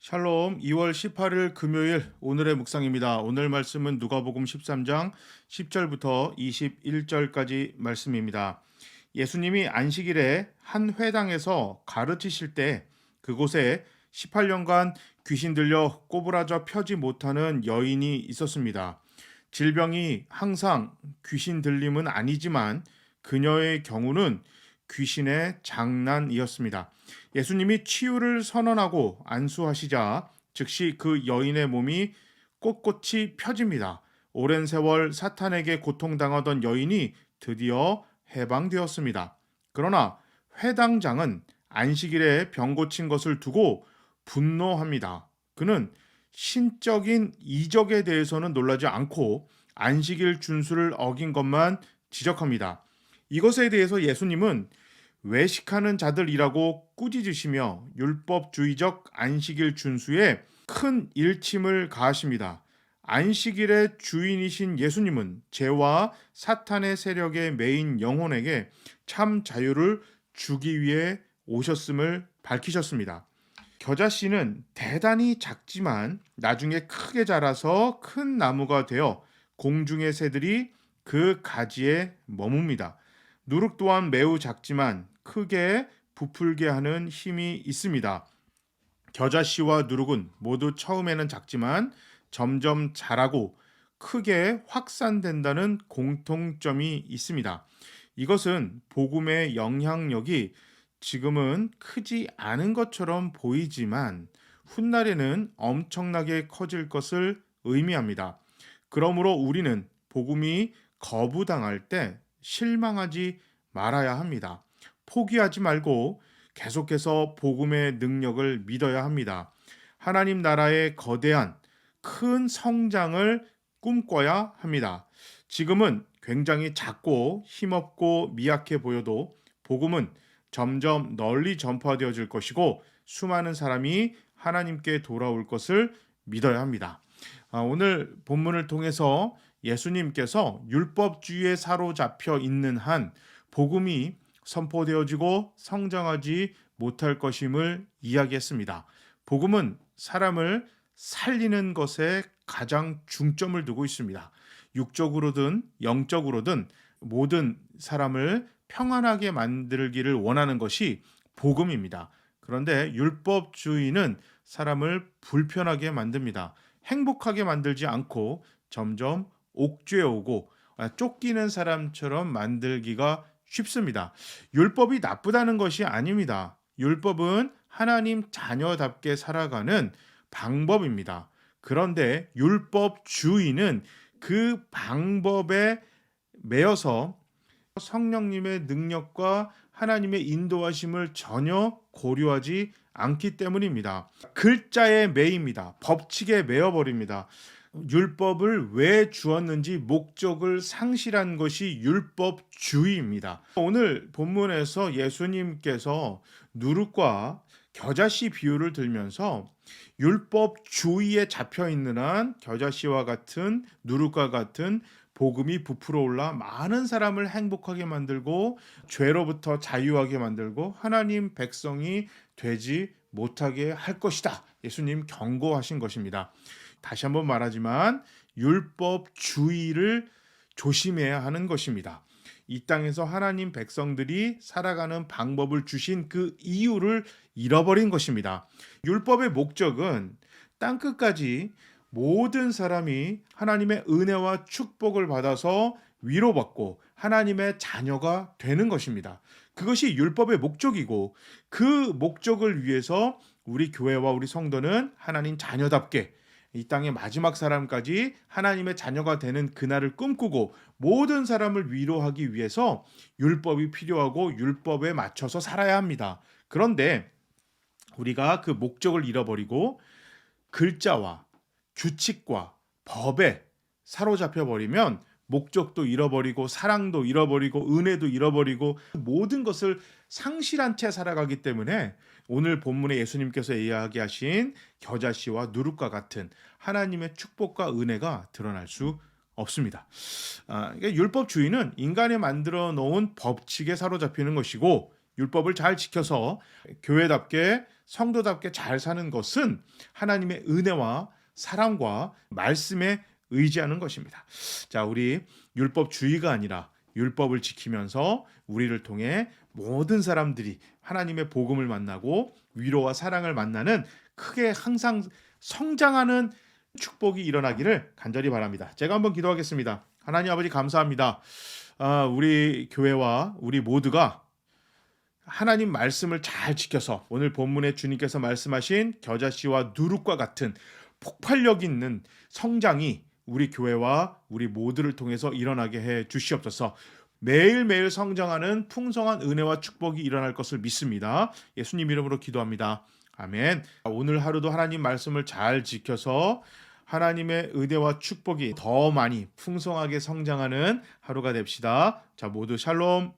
샬롬 2월 18일 금요일 오늘의 묵상입니다. 오늘 말씀은 누가복음 13장 10절부터 21절까지 말씀입니다. 예수님이 안식일에 한 회당에서 가르치실 때 그곳에 18년간 귀신 들려 꼬부라져 펴지 못하는 여인이 있었습니다. 질병이 항상 귀신 들림은 아니지만 그녀의 경우는 귀신의 장난이었습니다. 예수님이 치유를 선언하고 안수하시자 즉시 그 여인의 몸이 꼿꼿이 펴집니다. 오랜 세월 사탄에게 고통당하던 여인이 드디어 해방되었습니다. 그러나 회당장은 안식일에 병 고친 것을 두고 분노합니다. 그는 신적인 이적에 대해서는 놀라지 않고 안식일 준수를 어긴 것만 지적합니다. 이것에 대해서 예수님은 외식하는 자들이라고 꾸짖으시며 율법주의적 안식일 준수에 큰 일침을 가하십니다. 안식일의 주인이신 예수님은 죄와 사탄의 세력에 매인 영혼에게 참 자유를 주기 위해 오셨음을 밝히셨습니다. 겨자씨는 대단히 작지만 나중에 크게 자라서 큰 나무가 되어 공중의 새들이 그 가지에 머뭅니다. 누룩 또한 매우 작지만 크게 부풀게 하는 힘이 있습니다. 겨자씨와 누룩은 모두 처음에는 작지만 점점 자라고 크게 확산된다는 공통점이 있습니다. 이것은 복음의 영향력이 지금은 크지 않은 것처럼 보이지만 훗날에는 엄청나게 커질 것을 의미합니다. 그러므로 우리는 복음이 거부당할 때 실망하지 말아야 합니다. 포기하지 말고 계속해서 복음의 능력을 믿어야 합니다. 하나님 나라의 거대한 큰 성장을 꿈꿔야 합니다. 지금은 굉장히 작고 힘없고 미약해 보여도 복음은 점점 널리 전파되어질 것이고 수많은 사람이 하나님께 돌아올 것을 믿어야 합니다. 오늘 본문을 통해서 예수님께서 율법주의에 사로잡혀 있는 한 복음이 선포되어지고 성장하지 못할 것임을 이야기했습니다. 복음은 사람을 살리는 것에 가장 중점을 두고 있습니다. 육적으로든 영적으로든 모든 사람을 평안하게 만들기를 원하는 것이 복음입니다. 그런데 율법주의는 사람을 불편하게 만듭니다. 행복하게 만들지 않고 점점 옥죄어오고 쫓기는 사람처럼 만들기가 쉽습니다. 율법이 나쁘다는 것이 아닙니다. 율법은 하나님 자녀답게 살아가는 방법입니다. 그런데 율법주의는 그 방법에 매여서 성령님의 능력과 하나님의 인도하심을 전혀 고려하지 않기 때문입니다. 글자에 매입니다. 법칙에 매여버립니다. 율법을 왜 주었는지 목적을 상실한 것이 율법주의입니다. 오늘 본문에서 예수님께서 누룩과 겨자씨 비유를 들면서 율법주의에 잡혀 있는 한 겨자씨와 같은 누룩과 같은 복음이 부풀어 올라 많은 사람을 행복하게 만들고 죄로부터 자유하게 만들고 하나님 백성이 되지 못하게 할 것이다. 예수님 경고하신 것입니다. 다시 한번 말하지만 율법주의를 조심해야 하는 것입니다. 이 땅에서 하나님 백성들이 살아가는 방법을 주신 그 이유를 잃어버린 것입니다. 율법의 목적은 땅끝까지 모든 사람이 하나님의 은혜와 축복을 받아서 위로받고 하나님의 자녀가 되는 것입니다. 그것이 율법의 목적이고 그 목적을 위해서 우리 교회와 우리 성도는 하나님 자녀답게 이 땅의 마지막 사람까지 하나님의 자녀가 되는 그날을 꿈꾸고 모든 사람을 위로하기 위해서 율법이 필요하고 율법에 맞춰서 살아야 합니다. 그런데 우리가 그 목적을 잃어버리고 글자와 규칙과 법에 사로잡혀 버리면 목적도 잃어버리고 사랑도 잃어버리고 은혜도 잃어버리고 모든 것을 상실한 채 살아가기 때문에 오늘 본문에 예수님께서 이야기하신 겨자씨와 누룩과 같은 하나님의 축복과 은혜가 드러날 수 없습니다. 그러니까 율법주의는 인간이 만들어 놓은 법칙에 사로잡히는 것이고 율법을 잘 지켜서 교회답게 성도답게 잘 사는 것은 하나님의 은혜와 사랑과 말씀에 의지하는 것입니다. 자, 우리 율법주의가 아니라 율법을 지키면서 우리를 통해 모든 사람들이 하나님의 복음을 만나고 위로와 사랑을 만나는 크게 항상 성장하는 축복이 일어나기를 간절히 바랍니다. 제가 한번 기도하겠습니다. 하나님 아버지 감사합니다. 우리 교회와 우리 모두가 하나님 말씀을 잘 지켜서 오늘 본문에 주님께서 말씀하신 겨자씨와 누룩과 같은 폭발력 있는 성장이 우리 교회와 우리 모두를 통해서 일어나게 해 주시옵소서. 매일매일 성장하는 풍성한 은혜와 축복이 일어날 것을 믿습니다. 예수님 이름으로 기도합니다. 아멘. 오늘 하루도 하나님 말씀을 잘 지켜서 하나님의 은혜와 축복이 더 많이 풍성하게 성장하는 하루가 됩시다. 자, 모두 샬롬.